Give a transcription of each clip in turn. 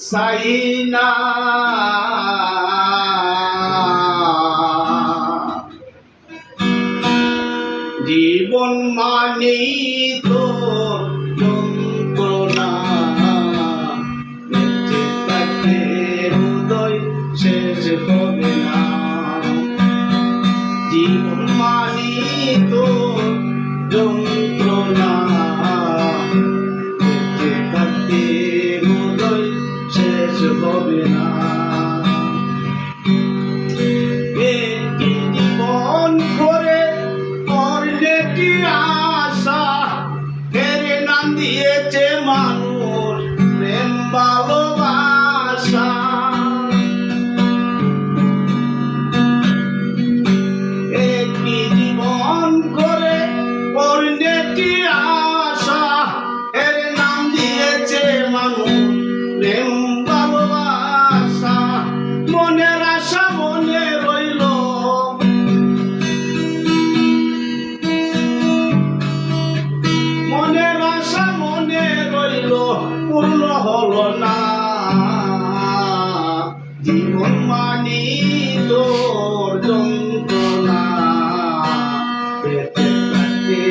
চাই না। জীবন মানেই তোর যন্ত্রণা, বেঁচে থাকতে হৃদয় শেষ হবে না। জীবন মানেই তোর যন্ত্রণা, বেঁচে থাকতে হৃদয় শেষ হবে না। একটি জীবন করে অর্ধেকটি আশা, এর নাম দিয়েছে মানুষ প্রেম ভালোবাসা। একটি জীবন করে অর্ধেকটি আশা, এর নাম দিয়েছে মানুষ প্রেম ভালোবাসা। মনের আশা মনে রইল, মনের আশা মনে রইল, পূর্ণ হলো না। জীবন মানি তোর যন্ত্রণা, বেঁচে থাকতে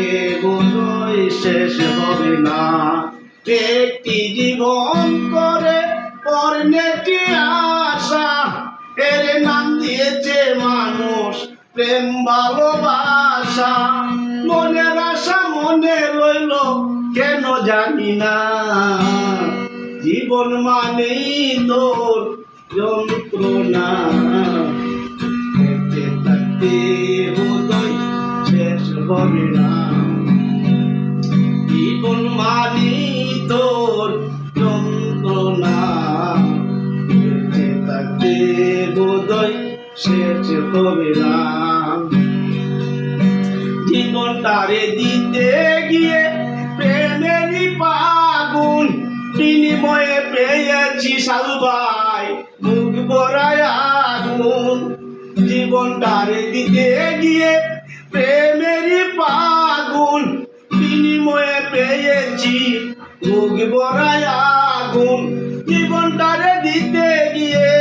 বোধহয় শেষ হবে না। একটি জীবন করে অর্ধেকটি আশা, এর নাম দিয়েছে মানুষ প্রেম ভালোবাসা। মনের আশা মনে রইল কেন জানি না, জীবন মানেই তোর যন্ত্রণা, বেঁচে থাকতে বোধহয় শেষ হবে না। জীবন মানেই তোর যন্ত্রণা, বেঁচে থাকতে বোধহয় শেষ হবে না। জীবনটারে দিতে গিয়ে প্রেমেরই আগুন, বিনিময়ে পেয়েছি সাধু ভাই মুখ ভরায় আগুন। জীবনটারে দিতে গিয়ে প্রেমেরই আগুন, বিনিময়ে পেয়েছি মুখ ভরায় আগুন। জীবনটারে দিতে গিয়ে,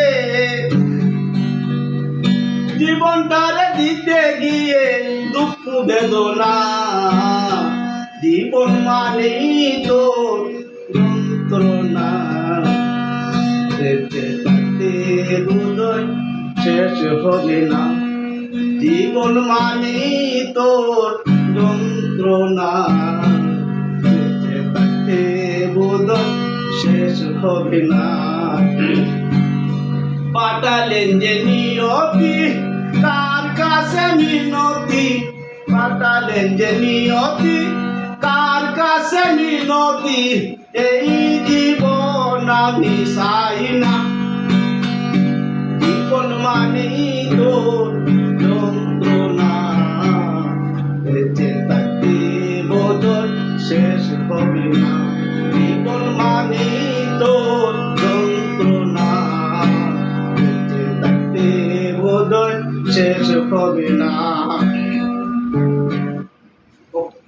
জীবনটারে দিতে গিয়ে দুঃখ বেদনা। জীবন মানেই তোর যন্ত্রণা, বেঁচে থাকতে হৃদয় শেষ হবে না। জীবন মানেই তোর যন্ত্রণা, বেঁচে থাকতে হৃদয় শেষ হবে না। পাঠালেন যে নিয়তি কার কাছে মিনতি, পাঠালেন যে নিয়তি কার কাছে মিনতি। এই জীবন আমি চাই না। জীবন মানেই তোর যন্ত্রণা, বেঁচে থাকতে বোধহয় শেষ হবে না। জীবন মানেই তোর যন্ত্রণা, বেঁচে থাকতে বোধহয় শেষ হবে না।